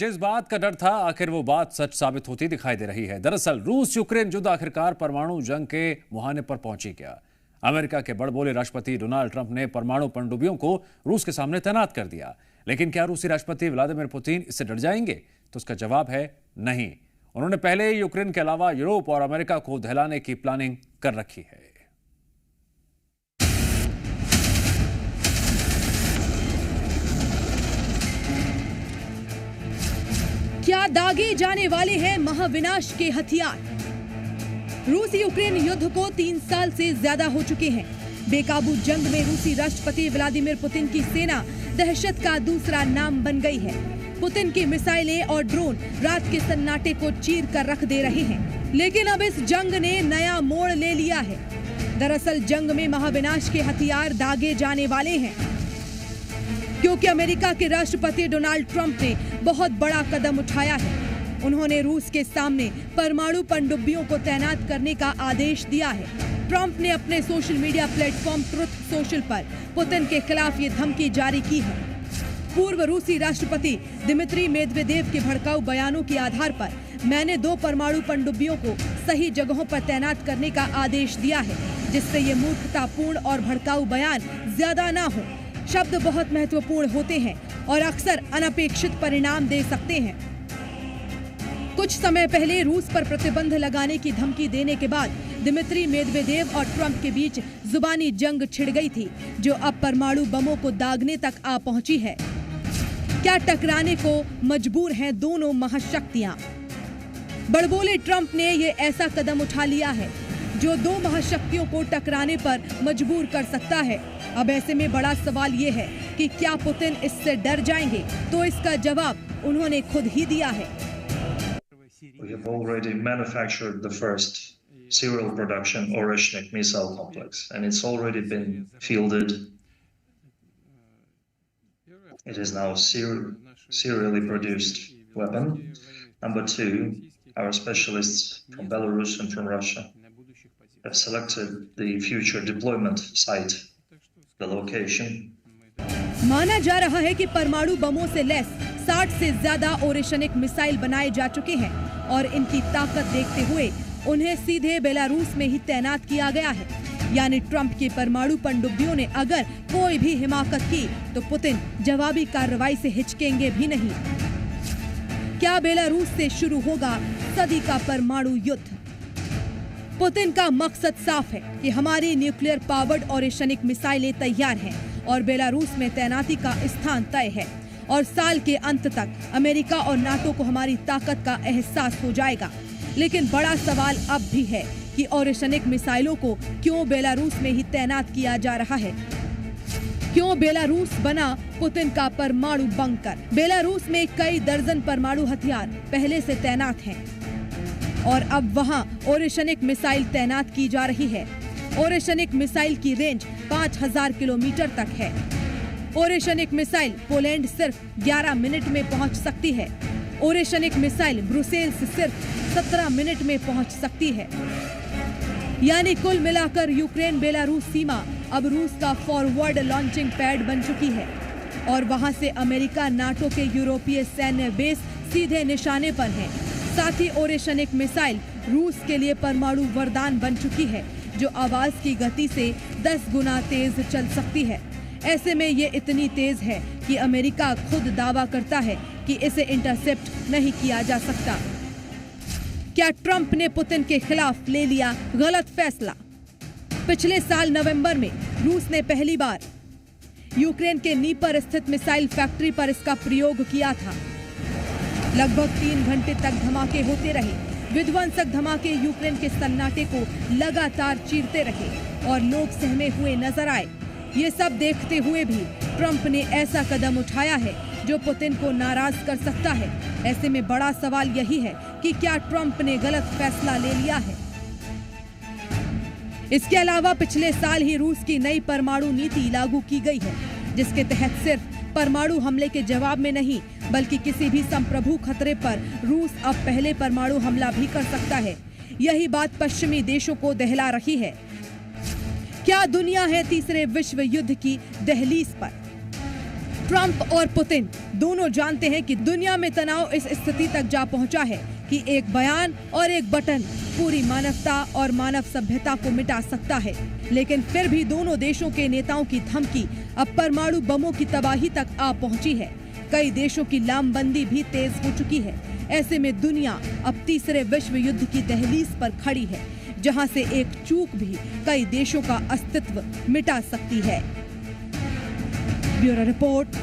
जिस बात का डर था, आखिर वो बात सच साबित होती दिखाई दे रही है। दरअसल रूस यूक्रेन युद्ध आखिरकार परमाणु जंग के मुहाने पर पहुंच ही गया। अमेरिका के बड़बोले राष्ट्रपति डोनाल्ड ट्रंप ने परमाणु पनडुब्बियों को रूस के सामने तैनात कर दिया। लेकिन क्या रूसी राष्ट्रपति व्लादिमीर पुतिन इससे डर जाएंगे? तो उसका जवाब है नहीं। उन्होंने पहले ही यूक्रेन के अलावा यूरोप और अमेरिका को दहलाने की प्लानिंग कर रखी है। क्या दागे जाने वाले हैं महाविनाश के हथियार? रूस यूक्रेन युद्ध को 3 साल से ज्यादा हो चुके हैं। बेकाबू जंग में रूसी राष्ट्रपति व्लादिमीर पुतिन की सेना दहशत का दूसरा नाम बन गई है। पुतिन की मिसाइलें और ड्रोन रात के सन्नाटे को चीर कर रख दे रहे हैं। लेकिन अब इस जंग ने नया मोड़ ले लिया है। दरअसल जंग में महाविनाश के हथियार दागे जाने वाले हैं, क्योंकि अमेरिका के राष्ट्रपति डोनाल्ड ट्रंप ने बहुत बड़ा कदम उठाया है। उन्होंने रूस के सामने परमाणु पनडुब्बियों को तैनात करने का आदेश दिया है। ट्रंप ने अपने social media platform truth social पर पुतिन के खिलाफ ये धमकी जारी की है। पूर्व रूसी राष्ट्रपति दिमित्री मेदवेदेव के भड़काऊ बयानों के आधार पर मैंने 2 परमाणु पनडुब्बियों को सही जगहों पर तैनात करने का आदेश दिया है, जिससे ये मूर्खतापूर्ण और भड़काऊ बयान ज्यादा ना हो। शब्द बहुत महत्वपूर्ण होते हैं और अक्सर अनपेक्षित परिणाम दे सकते हैं। कुछ समय पहले रूस पर प्रतिबंध लगाने की धमकी देने के बाद दिमित्री मेदवेदेव और ट्रंप के बीच जुबानी जंग छिड़ गई थी, जो अब परमाणु बमों को दागने तक आ पहुंची है। क्या टकराने को मजबूर हैं दोनों महाशक्तियां? बड़बोले ट्रंप ने ये ऐसा कदम उठा लिया है जो 2 महाशक्तियों को टकराने पर मजबूर कर सकता है। अब ऐसे में बड़ा सवाल ये है कि क्या पुतिन इससे डर जाएंगे? तो इसका जवाब उन्होंने खुद ही दिया है। We have already manufactured the first serial production Oreshnik missile complex, and it's already been fielded. It is now serially produced weapon. Number 2, our specialists from Belarus and from Russia have selected the future deployment site. माना जा रहा है कि परमाणु बमों से lace 60 से ज्यादा ओरेशनिक मिसाइल बनाए जा चुके हैं और इनकी ताकत देखते हुए उन्हें सीधे बेलारूस में ही तैनात किया गया है। यानी ट्रंप की परमाणु पनडुब्बियों ने अगर कोई भी हिमाकत की तो पुतिन जवाबी कार्रवाई से हिचकेंगे भी नहीं। क्या बेलारूस से शुरू होगा सदी का परमाणु युद्ध? पुतिन का मकसद साफ है कि हमारी न्यूक्लियर पावर्ड ओरेशनिक मिसाइलें तैयार हैं और बेलारूस में तैनाती का स्थान तय है और साल के अंत तक अमेरिका और नाटो को हमारी ताकत का एहसास हो जाएगा। लेकिन बड़ा सवाल अब भी है कि ओरेशनिक मिसाइलों को क्यों बेलारूस में ही तैनात किया जा रहा है? क्यों बेलारूस बना पुतिन का परमाणु बंकर? बेलारूस में कई दर्जन परमाणु हथियार पहले से तैनात हैं और अब वहां ओरेशनिक मिसाइल तैनात की जा रही है। ओरेशनिक मिसाइल की रेंज 5000 किलोमीटर तक है। ओरेशनिक मिसाइल पोलैंड सिर्फ 11 मिनट में पहुंच सकती है। ओरेशनिक मिसाइल ब्रुसेल्स सिर्फ 17 मिनट में पहुंच सकती है। यानी कुल मिलाकर यूक्रेन बेलारूस सीमा अब रूस का फॉरवर्ड लॉन्चिंग पैड बन चुकी है और वहां से अमेरिका नाटो के यूरोपीय सैन्य बेस सीधे निशाने पर हैं। साथ ही ओरेशनिक मिसाइल रूस के लिए परमाणु वरदान बन चुकी है, जो आवाज की गति से 10 गुना तेज चल सकती है। ऐसे में ये इतनी तेज है कि अमेरिका खुद दावा करता है कि इसे इंटरसेप्ट नहीं किया जा सकता। क्या ट्रंप ने पुतिन के खिलाफ ले लिया गलत फैसला? पिछले साल नवंबर में रूस ने पहली बार यूक्रेन के नीपर स्थित मिसाइल फैक्ट्री पर इसका प्रयोग किया था। लगभग 3 घंटे तक धमाके होते रहे। विध्वंसक धमाके यूक्रेन के सन्नाटे को लगातार चीरते रहे और लोग सहमे हुए नजर आए। ये सब देखते हुए भी ट्रंप ने ऐसा कदम उठाया है जो पुतिन को नाराज कर सकता है। ऐसे में बड़ा सवाल यही है कि क्या ट्रंप ने गलत फैसला ले लिया है? इसके अलावा पिछले साल ही रूस की नई परमाणु नीति लागू की गई है, जिसके तहत सिर्फ परमाणु हमले के जवाब में नहीं बल्कि किसी भी संप्रभु खतरे पर रूस अब पहले परमाणु हमला भी कर सकता है। यही बात पश्चिमी देशों को दहला रही है। क्या दुनिया है तीसरे विश्व युद्ध की दहलीज पर? ट्रंप और पुतिन दोनों जानते हैं कि दुनिया में तनाव इस स्थिति तक जा पहुंचा है कि एक बयान और एक बटन पूरी मानवता और मानव सभ्यता को मिटा सकता है। लेकिन फिर भी दोनों देशों के नेताओं की धमकी अब परमाणु बमों की तबाही तक आ पहुंची है। कई देशों की लामबंदी भी तेज हो चुकी है। ऐसे में दुनिया अब तीसरे विश्व युद्ध की दहलीज पर खड़ी है, जहां से एक चूक भी कई देशों का अस्तित्व मिटा सकती है। Bureau report,